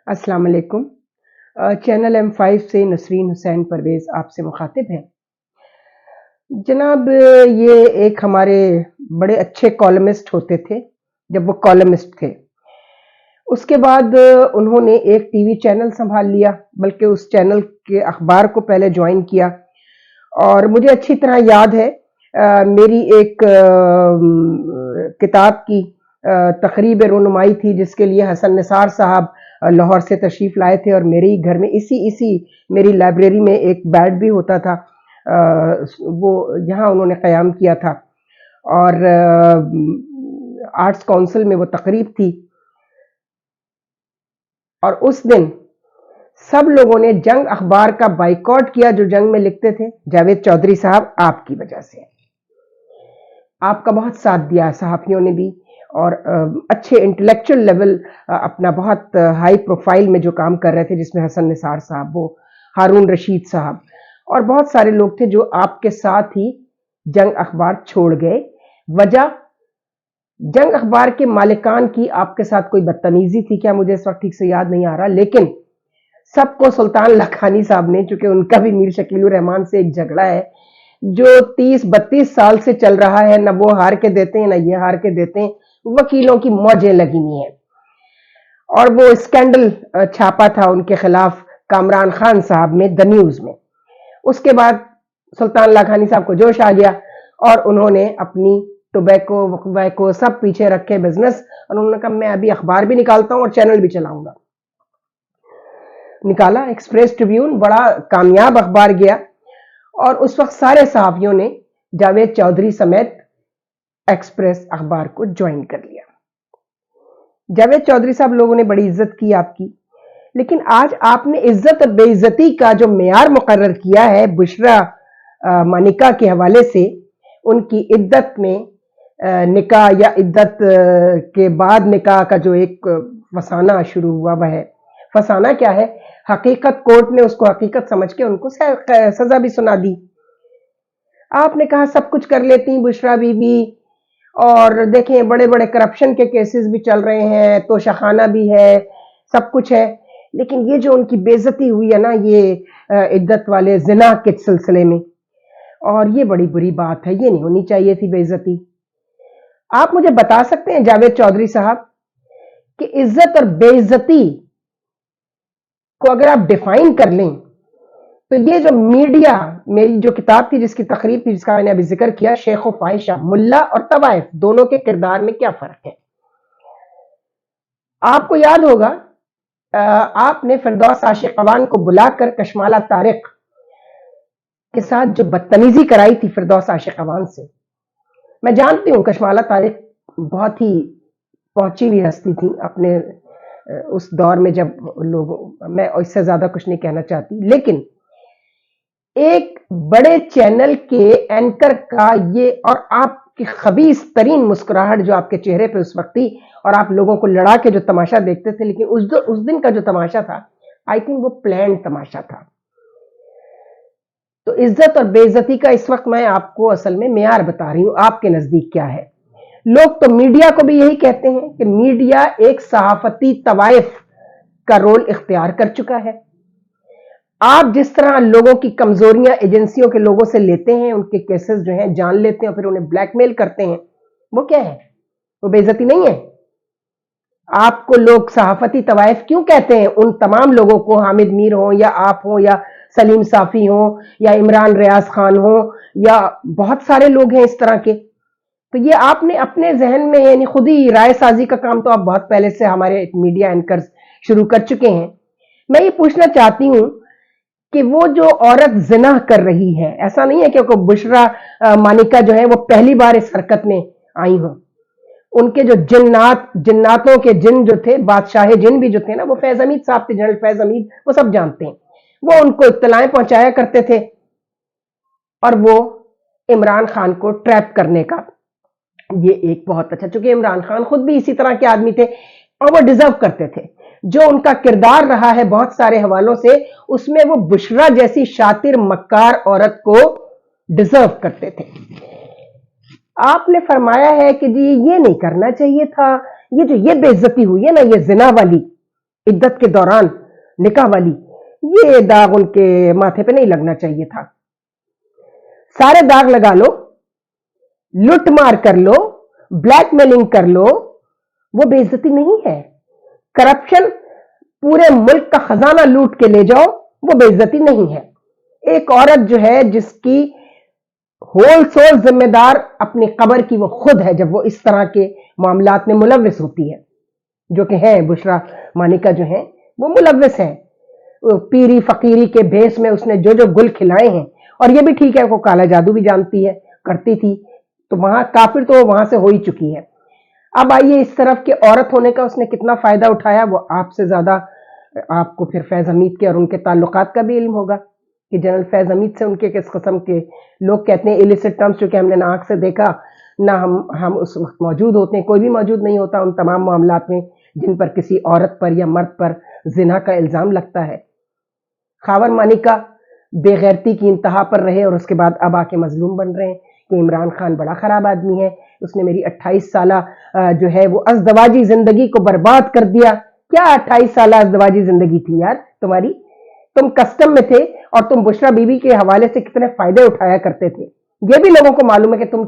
अस्सलाम वालेकुम। Channel M5 से नसरीन हुसैन परवेज़ आपसे मुखातिब है। जनाब, ये एक हमारे बड़े अच्छे कॉलमिस्ट होते थे, जब वो कॉलमिस्ट थे। उसके बाद उन्होंने एक टीवी चैनल सँभाल लिया, बल्कि उस चैनल के अखबार को पहले जॉइन किया। और मुझे अच्छी तरह याद है, मेरी एक किताब की तकरीब रुनुमाई थी, जिसके लिए हसन निसार साहब लाहौर से तशरीफ़ लाए थे, और मेरे ही घर में इसी मेरी लाइब्रेरी में एक बेड भी होता था। वो यहाँ उन्होंने क़याम किया था, और आर्ट्स काउंसिल में वो तकरीब थी। और उस दिन सब लोगों ने जंग अखबार का बाइकॉट किया, जो जंग में लिखते थे। जावेद चौधरी साहब, आपकी वजह से, आपका बहुत साथ दिया सहाफ़ियों ने भी, और अच्छे इंटेलेक्चुअल लेवल अपना बहुत हाई प्रोफाइल में जो काम कर रहे थे, जिसमें हसन निसार साहब, वो हारून रशीद साहब और बहुत सारे लोग थे जो आपके साथ ही जंग अखबार छोड़ गए। वजह, जंग अखबार के मालिकान की आपके साथ कोई बदतमीजी थी क्या, मुझे इस वक्त ठीक से याद नहीं आ रहा, लेकिन सबको सुल्तान लखानी साहब ने, चूंकि उनका भी मीर शकीलुर रहमान से एक झगड़ा है जो 30-32 साल से चल रहा है, ना वो हार के देते हैं ना ये हार के देते हैं, वकीलों की मौजें लगी हुई हैं। और वो स्कैंडल छापा था उनके खिलाफ कामरान खान साहब में, द न्यूज में। उसके बाद सुल्तान लाखानी साहब को जोश आ गया, और उन्होंने अपनी टोबैको वैको सब पीछे रखे बिजनेस, और उन्होंने कहा मैं अभी अखबार भी निकालता हूं और चैनल भी चलाऊंगा। निकाला, एक्सप्रेस ट्रिब्यून बड़ा कामयाब अखबार गया, और उस वक्त सारे सहाफियों ने जावेद चौधरी समेत एक्सप्रेस अखबार को ज्वाइन कर लिया। जावेद चौधरी साहब, लोगों ने बड़ी इज्जत की आपकी, लेकिन आज आपने इज्जत और बेइज्जती का जो मेयार मुकर्रर किया है बुशरा मानिका के हवाले से, उनकी इद्दत में निकाह या इद्दत के बाद निकाह का जो एक फसाना शुरू हुआ, वह है फसाना क्या है, हकीकत कोर्ट ने उसको हकीकत समझ के उनको सजा भी सुना दी। आपने कहा सब कुछ कर लेती बुशरा बीबी, और देखें बड़े बड़े करप्शन के केसेस भी चल रहे हैं, तो शखाना भी है, सब कुछ है, लेकिन ये जो उनकी बेइज्जती हुई है ना, ये इद्दत वाले जिना के सिलसिले में, और ये बड़ी बुरी बात है, ये नहीं होनी चाहिए थी बेइज्जती। आप मुझे बता सकते हैं जावेद चौधरी साहब कि इज्जत और बेइज्जती को अगर आप डिफाइन कर लें, तो ये जो मीडिया, मेरी जो किताब थी जिसकी तकरीब थी, जिसका मैंने अभी जिक्र किया, शेख व फाहिशा, मुल्ला और तवाइफ, दोनों के किरदार में क्या फर्क है। आपको याद होगा, आपने फिरदौस आशिक अवान को बुलाकर कशमाला तारिक के साथ जो बदतमीजी कराई थी फिरदौस आशिक अवान से। मैं जानती हूं कशमाला तारिक बहुत ही पहुंची हुई हस्ती थी अपने उस दौर में, जब लोग, मैं इससे ज्यादा कुछ नहीं कहना चाहती, लेकिन एक बड़े चैनल के एंकर का ये, और आपकी खबीस तरीन मुस्कुराहट जो आपके चेहरे पे उस वक्त थी, और आप लोगों को लड़ा के जो तमाशा देखते थे, लेकिन उस दिन का जो तमाशा था, आई थिंक वो प्लान तमाशा था। तो इज्जत और बेइज्जती का इस वक्त मैं आपको असल में मेयार बता रही हूं, आपके नजदीक क्या है। लोग तो मीडिया को भी यही कहते हैं कि मीडिया एक सहाफती तवाइफ का रोल इख्तियार कर चुका है। आप जिस तरह लोगों की कमजोरियां एजेंसियों के लोगों से लेते हैं, उनके केसेस जो हैं जान लेते हैं और फिर उन्हें ब्लैकमेल करते हैं, वो क्या है, वो बेइज्जती नहीं है। आपको लोग सहाफती तवाइफ क्यों कहते हैं? उन तमाम लोगों को, हामिद मीर हो या आप हो या सलीम साफी हो या इमरान रियाज खान हो या बहुत सारे लोग हैं इस तरह के, तो ये आपने अपने जहन में, यानी खुद ही राय साजी का काम तो आप बहुत पहले से हमारे मीडिया एंकर्स शुरू कर चुके हैं। मैं ये पूछना चाहती हूं कि वो जो औरत जिना कर रही है, ऐसा नहीं है क्योंकि बुशरा मानिका जो है वो पहली बार इस हरकत में आई हो, उनके जो जिन्नातों के जिन जो थे, बादशाह जिन भी जो थे ना, वो फैज हमीद साहब थे, जनरल फैज हमीद, वो सब जानते हैं, वो उनको इत्तलाएं पहुंचाया करते थे, और वो इमरान खान को ट्रैप करने का ये एक बहुत अच्छा, चूंकि इमरान खान खुद भी इसी तरह के आदमी थे और वो डिजर्व करते थे, जो उनका किरदार रहा है बहुत सारे हवालों से, उसमें वो बुशरा जैसी शातिर मक्कार औरत को डिजर्व करते थे। आपने फरमाया है कि जी ये नहीं करना चाहिए था, ये जो ये बेइज्जती हुई है ना, ये जिना वाली, इद्दत के दौरान निकाह वाली, ये दाग उनके माथे पे नहीं लगना चाहिए था। सारे दाग लगा लो, लुट मार कर लो, ब्लैकमेलिंग कर लो, वो बेइज्जती नहीं है। करप्शन, पूरे मुल्क का खजाना लूट के ले जाओ, वो बेइज्जती नहीं है। एक औरत जो है जिसकी होल सोल जिम्मेदार अपनी कब्र की वो खुद है जब वो इस तरह के मामलात में मुलव्विस होती है, जो कि है बुशरा मानिका जो है वो मुलव्विस है। पीरी फकीरी के भेस में उसने जो जो गुल खिलाए हैं, और ये भी ठीक है वो काला जादू भी जानती है, करती थी, तो वहां काफिर तो वहां से हो ही चुकी है। अब आइए इस तरफ के औरत होने का उसने कितना फायदा उठाया, वो आपसे ज्यादा आपको फिर फैज हमीद के और उनके ताल्लुकात का भी इल्म होगा कि जनरल फैज हमीद से उनके किस किस्म के लोग कहते हैं इलिसिट टर्म्स, जो कि हमने ना आंख से देखा ना हम उस वक्त मौजूद होते हैं, कोई भी मौजूद नहीं होता उन तमाम मामलात में जिन पर किसी औरत पर या मर्द पर जिना का इल्जाम लगता है। खावर मानिका बेगैरती की इंतहा पर रहे और उसके बाद अब आके मजलूम बन रहे हैं कि इमरान खान बड़ा खराब आदमी है, उसने मेरी 28 साला जो है वो अज़दवाजी जिंदगी को बर्बाद कर दिया। क्या 28 साला अज़दवाजी जिंदगी थी यार तुम्हारी? तुम कस्टम में थे और तुम बुशरा बीबी के हवाले से कितने फायदे उठाया करते थे, ये भी लोगों को मालूम है कि तुम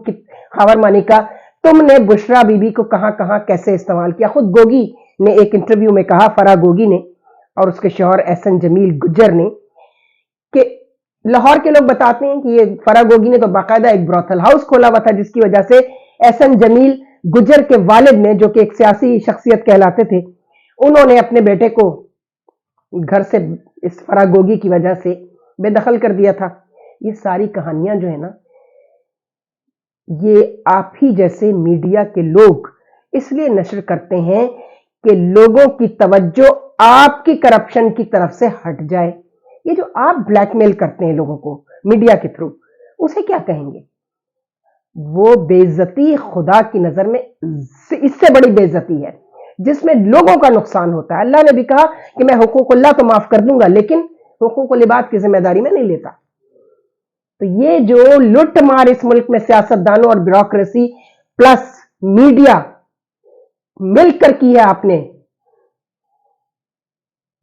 खावर मानिका तुमने बुशरा बीबी को कहां कहां कैसे इस्तेमाल किया। खुद गोगी ने एक इंटरव्यू में कहा, फरा गोगी ने और उसके शौहर एहसन जमील गुज्जर ने, कि लाहौर के लोग बताते हैं कि ये फरा गोगी ने तो बाकायदा एक ब्रॉथल हाउस खोला हुआ था, जिसकी वजह से एहसन जमील गुज्जर के वालिद ने, जो कि एक सियासी शख्सियत कहलाते थे, उन्होंने अपने बेटे को घर से इस फरा गोगी की वजह से बेदखल कर दिया था। ये सारी कहानियां जो है ना, ये आप ही जैसे मीडिया के लोग इसलिए नशर करते हैं कि लोगों की तवज्जो आपकी करप्शन की तरफ से हट जाए। ये जो आप ब्लैकमेल करते हैं लोगों को मीडिया के थ्रू, उसे क्या कहेंगे? वो बेइज्जती खुदा की नजर में इससे बड़ी बेइज्जती है जिसमें लोगों का नुकसान होता है। अल्लाह ने भी कहा कि मैं हुकूकुल्लाह तो माफ कर दूंगा, लेकिन हुकूकुल इबाद की जिम्मेदारी में नहीं लेता। तो ये जो लुट मार इस मुल्क में सियासतदानों और ब्यूरोक्रेसी प्लस मीडिया मिलकर की है आपने,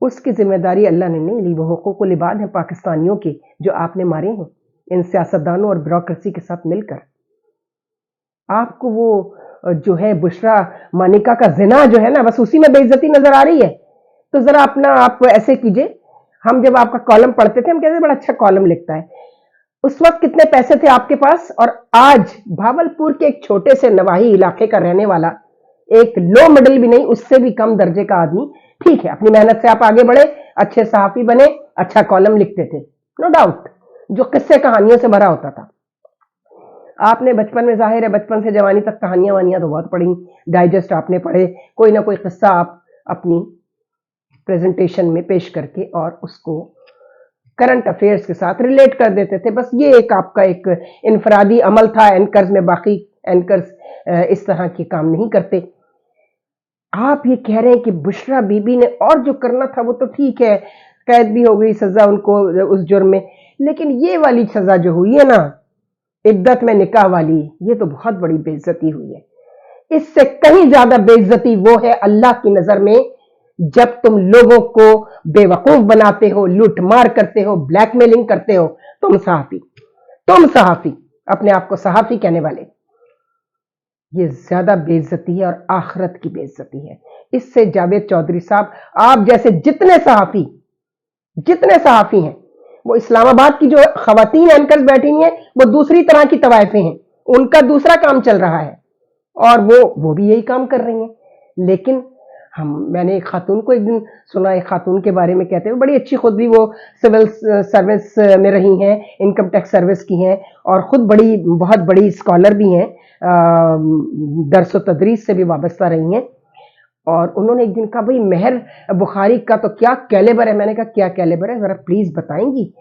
उसकी जिम्मेदारी अल्लाह ने नहीं ली। वो हुकूकुल इबाद है पाकिस्तानियों के जो आपने मारे हैं इन सियासतदानों और ब्यूरोक्रेसी के साथ मिलकर। आपको वो जो है बुशरा मानिका का जिना जो है ना, बस उसी में बेइज्जती नजर आ रही है। तो जरा अपना आप ऐसे कीजिए, हम जब आपका कॉलम पढ़ते थे हम कहते बड़ा अच्छा कॉलम लिखता है, उस वक्त कितने पैसे थे आपके पास? और आज भावलपुर के एक छोटे से नवाही इलाके का रहने वाला, एक लो मिडिल भी नहीं, उससे भी कम दर्जे का आदमी, ठीक है अपनी मेहनत से आप आगे बढ़े, अच्छे सहाफी बने, अच्छा कॉलम लिखते थे, नो डाउट, जो किस्से कहानियों से भरा होता था। आपने बचपन में, जाहिर है बचपन से जवानी तक कहानियां वानियां तो बहुत पढ़ी, डाइजेस्ट आपने पढ़े, कोई ना कोई किस्सा आप अपनी प्रेजेंटेशन में पेश करके और उसको करंट अफेयर्स के साथ रिलेट कर देते थे। बस ये एक आपका एक इनफरादी अमल था एंकर्स में, बाकी एंकर्स इस तरह के काम नहीं करते। आप ये कह रहे हैं कि बुशरा बीबी ने और जो करना था वो तो ठीक है, कैद भी हो गई, सजा उनको उस जुर्म में, लेकिन ये वाली सजा जो हुई है ना इद्दत में निकाह वाली, ये तो बहुत बड़ी बेइज्जती हुई है। इससे कहीं ज्यादा बेइज्जती वो है अल्लाह की नजर में जब तुम लोगों को बेवकूफ बनाते हो, लूट मार करते हो, ब्लैकमेलिंग करते हो। तुम सहाफी अपने आप को सहाफी कहने वाले, ये ज्यादा बेइज्जती है और आखिरत की बेइज्जती है। इससे जावेद चौधरी साहब, आप जैसे जितने सहाफी हैं, वो इस्लामाबाद की जो खवातीन एंकर्स बैठी हैं वो दूसरी तरह की तवाइफें हैं, उनका दूसरा काम चल रहा है और वो भी यही काम कर रही हैं। लेकिन मैंने एक खातून को एक दिन सुना, एक खातून के बारे में कहते हुए, बड़ी अच्छी, खुद भी वो सिविल सर्विस में रही हैं, इनकम टैक्स सर्विस की हैं और खुद बहुत बड़ी स्कॉलर भी हैं, दरस व तदरीस से भी वाबस्ता रही हैं। और उन्होंने एक दिन कहा, भाई मेहर बुखारी का तो क्या कैलिबर है। मैंने कहा क्या कैलिबर है, जरा प्लीज बताएंगी।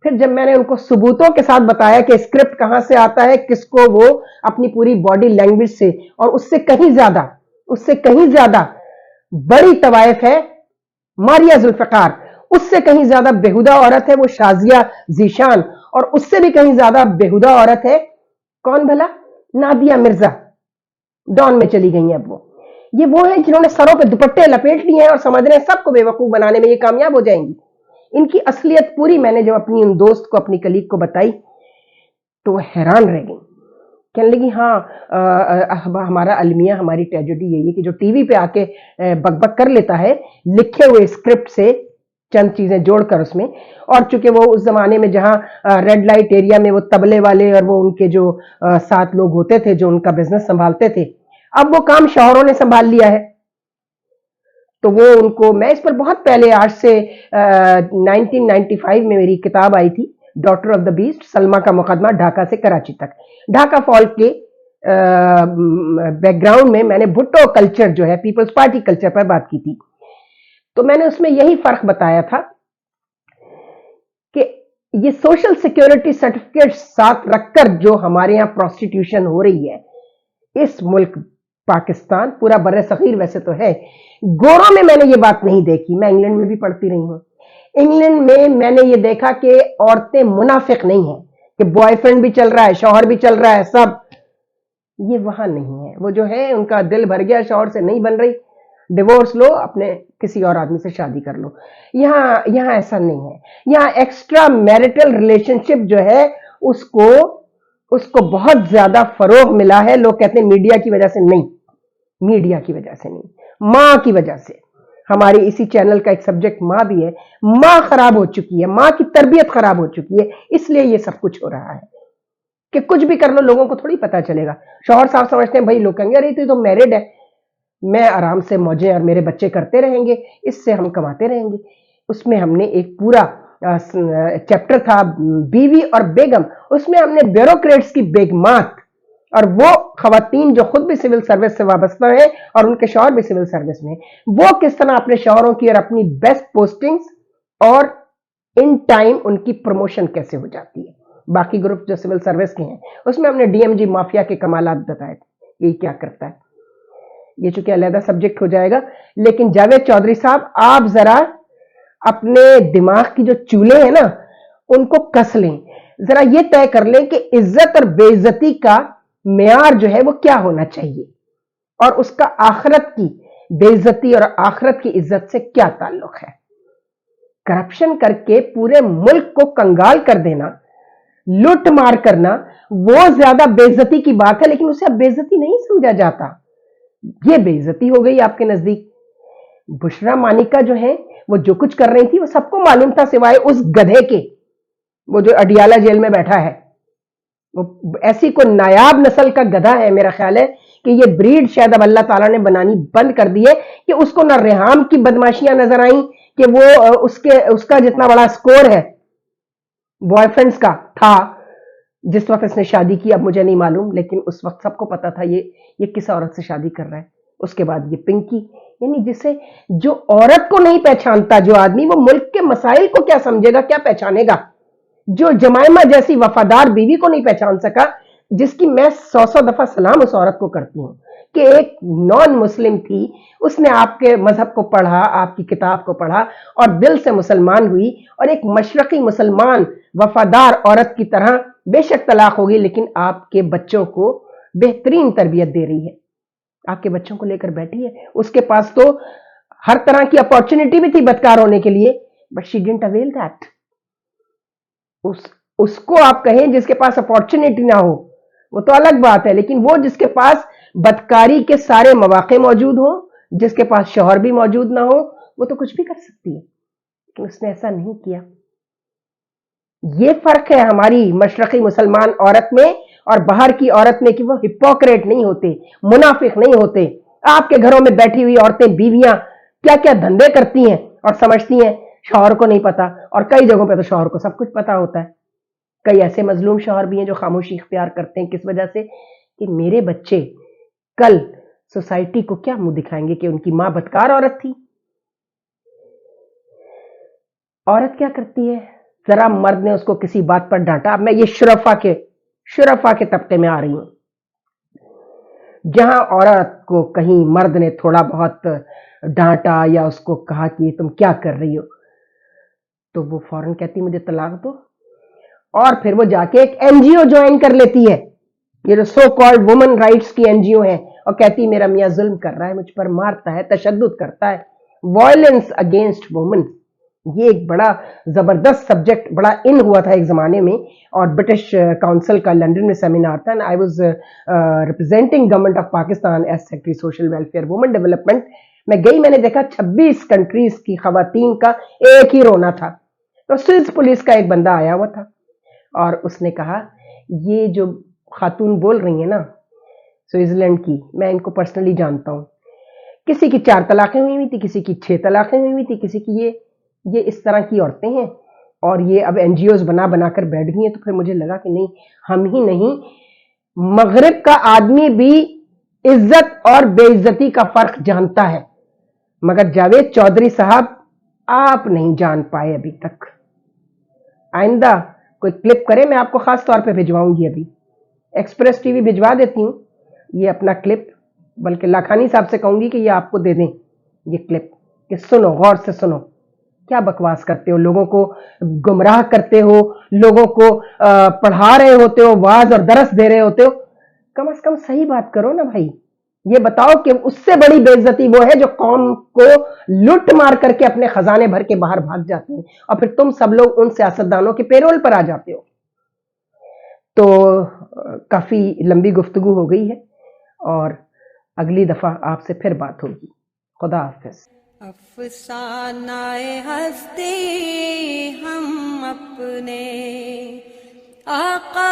फिर जब मैंने उनको सबूतों के साथ बताया कि स्क्रिप्ट कहां से आता है, किसको वो अपनी पूरी बॉडी लैंग्वेज से, और उससे कहीं ज्यादा बड़ी तवाइफ है मारिया जुल्फकार, उससे कहीं ज्यादा बेहुदा औरत है वो शाजिया जीशान, और उससे भी कहीं ज्यादा बेहुदा औरत है कौन भला, नादिया मिर्जा, डॉन में चली गई है अब वो। ये वो है जिन्होंने सरों पे दुपट्टे लपेट लिए हैं और समझ रहे हैं सबको बेवकूफ बनाने में ये कामयाब हो जाएंगी। इनकी असलियत पूरी मैंने जब अपनी उन दोस्त को, अपनी कलीग को बताई तो वो हैरान रह गई। कहने लगी हाँ हमारा अलमिया, हमारी ट्रेजेडी यही है कि जो टीवी पे आके बकबक कर लेता है लिखे हुए स्क्रिप्ट से चंद चीजें जोड़कर उसमें, और चूंकि वो उस जमाने में जहां रेड लाइट एरिया में वो तबले वाले और वो उनके जो 7 लोग होते थे जो उनका बिजनेस संभालते थे, अब वो काम शौहरों ने संभाल लिया है। तो वो उनको, मैं इस पर बहुत पहले, आज से 1995 में मेरी किताब आई थी daughter of the beast, Salma का मुकदमा ढाका से कराची तक। ढाका फॉल के बैकग्राउंड में मैंने भुट्टो कल्चर जो है, पीपल्स पार्टी कल्चर पर बात की थी। तो मैंने उसमें यही फर्क बताया था कि ये सोशल सिक्योरिटी सर्टिफिकेट साथ रखकर जो हमारे यहाँ प्रोस्टिट्यूशन हो रही है, इस मुल्क पाकिस्तान, पूरा बर्रे सगीर वैसे तो है, गोरों में मैंने ये बात नहीं देखी। मैं इंग्लैंड में भी पढ़ती रही हूं। इंग्लैंड में मैंने ये देखा कि औरतें मुनाफिक नहीं है, कि बॉयफ्रेंड भी चल रहा है, शौहर भी चल रहा है, सब, ये वहां नहीं है। वो जो है उनका दिल भर गया, शौहर से नहीं बन रही, डिवोर्स लो, अपने किसी और आदमी से शादी कर लो। यहाँ ऐसा नहीं है। यहाँ एक्स्ट्रा मैरिटल रिलेशनशिप जो है उसको बहुत ज्यादा फरोग मिला है। लोग कहते हैं मीडिया की वजह से, नहीं, मीडिया की वजह से नहीं, माँ की वजह से। हमारी इसी चैनल का एक सब्जेक्ट माँ भी है। माँ खराब हो चुकी है, माँ की तरबियत खराब हो चुकी है, इसलिए ये सब कुछ हो रहा है कि कुछ भी कर लो लोगों को थोड़ी पता चलेगा। शौहर साहब समझते हैं भाई, लोग कहेंगे अरे तो मैरिड है, मैं आराम से मौजें और मेरे बच्चे करते रहेंगे, इससे हम कमाते रहेंगे। उसमें हमने एक पूरा चैप्टर था बीवी और बेगम, उसमें हमने ब्यूरोक्रेट्स की बेगमात और वो खवातीन जो खुद भी सिविल सर्विस से वाबस्ता है और उनके शौहर भी सिविल सर्विस में, वो किस तरह अपने शौहरों की और अपनी बेस्ट पोस्टिंग्स और इन टाइम उनकी प्रमोशन कैसे हो जाती है। बाकी ग्रुप जो सिविल सर्विस के हैं उसमें हमने डीएमजी माफिया के कमालात बताए थे, ये क्या करता है। ये चूंकि अलग सब्जेक्ट हो जाएगा, लेकिन जावेद चौधरी साहब, आप जरा अपने दिमाग की जो चूल्हे हैं ना उनको कस लें, जरा ये तय कर लें कि इज्जत और बेइज्जती का मेयार जो है वो क्या होना चाहिए और उसका आखिरत की बेइज्जती और आखिरत की इज्जत से क्या ताल्लुक है। करप्शन करके पूरे मुल्क को कंगाल कर देना, लूट मार करना, वो ज्यादा बेइज्जती की बात है, लेकिन उसे अब बेइज्जती नहीं समझा जाता। ये बेइज्जती हो गई आपके नजदीक। बुशरा मानिका जो है वो जो कुछ कर रही थी वो सबको मालूम था, सिवाय उस गधे के, वो जो अडियाला जेल में बैठा है। वो ऐसी कोई नायाब नस्ल का गधा है, मेरा ख्याल है कि ये ब्रीड शायद अब अल्लाह ताला ने बनानी बंद कर दी है कि उसको ना रेहाम की बदमाशियां नजर आई कि वो उसका जितना बड़ा स्कोर है बॉयफ्रेंड्स का था जिस वक्त इसने शादी की, अब मुझे नहीं मालूम, लेकिन उस वक्त सबको पता था ये किस औरत से शादी कर रहा है। उसके बाद ये पिंकी, यानी जिसे, जो औरत को नहीं पहचानता जो आदमी, वो मुल्क के मसाइल को क्या समझेगा, क्या पहचानेगा। जो जमाइमा जैसी वफादार बीवी को नहीं पहचान सका, जिसकी मैं 100 दफा सलाम उस औरत को करती हूं कि एक नॉन मुस्लिम थी, उसने आपके मजहब को पढ़ा, आपकी किताब को पढ़ा और दिल से मुसलमान हुई, और एक मशरकी मुसलमान वफादार औरत की तरह बेशक तलाक होगी लेकिन आपके बच्चों को बेहतरीन तरबियत दे रही है, आपके बच्चों को लेकर बैठी है। उसके पास तो हर तरह की अपॉर्चुनिटी भी थी बदकार होने के लिए, but she didn't avail that. उसको आप कहें जिसके पास अपॉर्चुनिटी ना हो वो तो अलग बात है, लेकिन वो जिसके पास बदकारी के सारे मौके मौजूद हो, जिसके पास शौहर भी मौजूद ना हो, वो तो कुछ भी कर सकती है, लेकिन उसने ऐसा नहीं किया। ये फर्क है हमारी मशरकी मुसलमान औरत में और बाहर की औरत में कि वो हिपोक्रेट नहीं होते, मुनाफिक नहीं होते। आपके घरों में बैठी हुई औरतें, बीवियां क्या क्या धंधे करती हैं और समझती हैं शौहर को नहीं पता, और कई जगहों पे तो शौहर को सब कुछ पता होता है। कई ऐसे मजलूम शौहर भी हैं जो खामोशी इख्तियार करते हैं, किस वजह से, कि मेरे बच्चे कल सोसाइटी को क्या मुंह दिखाएंगे कि उनकी मां बदकार औरत थी। औरत क्या करती है, जरा मर्द ने उसको किसी बात पर डांटा, अब मैं ये शुरफा के तबके में आ रही हूं, जहां औरत को कहीं मर्द ने थोड़ा बहुत डांटा या उसको कहा कि तुम क्या कर रही हो, तो वो फौरन कहती मुझे तलाक दो, और फिर वो जाके एक एनजीओ ज्वाइन कर लेती है یہ جو سو کالڈ وومن رائٹس کی NGO ہے اور کہتی میرا میاں ظلم کر رہا ہے، مجھ پر مارتا ہے، تشدد کرتا ہے، وائلنس اگینسٹ وومن. یہ ایک بڑا زبردست سبجیکٹ، بڑا ان ہوا تھا ایک زمانے میں، اور برٹش کاؤنسل کا لنڈن میں سیمینار تھا. I was representing government of Pakistan as secretary social welfare women development. میں گئی، میں نے دیکھا 26 کنٹریز کی خواتین کا ایک ہی رونا تھا. تو سوئس پولیس کا ایک بندہ آیا ہوا تھا اور اس نے کہا یہ جو خاتون بول رہی ہیں نا سوئٹزرلینڈ کی، میں ان کو پرسنلی جانتا ہوں، کسی کی 4 طلاقیں ہوئی ہوئی تھی، کسی کی 6 طلاقیں ہوئی ہوئی تھی، کسی کی یہ اس طرح کی عورتیں ہیں، اور یہ اب NGOs بنا کر بیٹھ گئی ہیں. تو پھر مجھے لگا کہ نہیں، ہم ہی نہیں، مغرب کا آدمی بھی عزت اور بے عزتی کا فرق جانتا ہے، مگر جاوید چودھری صاحب آپ نہیں جان پائے ابھی تک. آئندہ کوئی کلپ کرے، میں آپ کو خاص طور پہ بھجواؤں گی، ابھی ایکسپریس ٹی وی بھجوا دیتی ہوں یہ اپنا کلپ، بلکہ لاکھانی صاحب سے کہوں گی کہ یہ آپ کو دے دیں یہ کلپ، کہ سنو، غور سے سنو، کیا بکواس کرتے ہو، لوگوں کو گمراہ کرتے ہو، لوگوں کو پڑھا رہے ہوتے ہو، واعظ اور درس دے رہے ہوتے ہو. کم از کم صحیح بات کرو نا بھائی. یہ بتاؤ کہ اس سے بڑی بے عزتی وہ ہے جو قوم کو لٹ مار کر کے اپنے خزانے بھر کے باہر بھاگ جاتے ہیں، اور پھر تم سب لوگ ان سیاستدانوں کے پیرول پر آ جاتے ہو. تو کافی لمبی گفتگو ہو گئی ہے، اور اگلی دفعہ آپ سے پھر بات ہوگی. خدا حافظ. افسانہ ہستی ہم اپنے آقا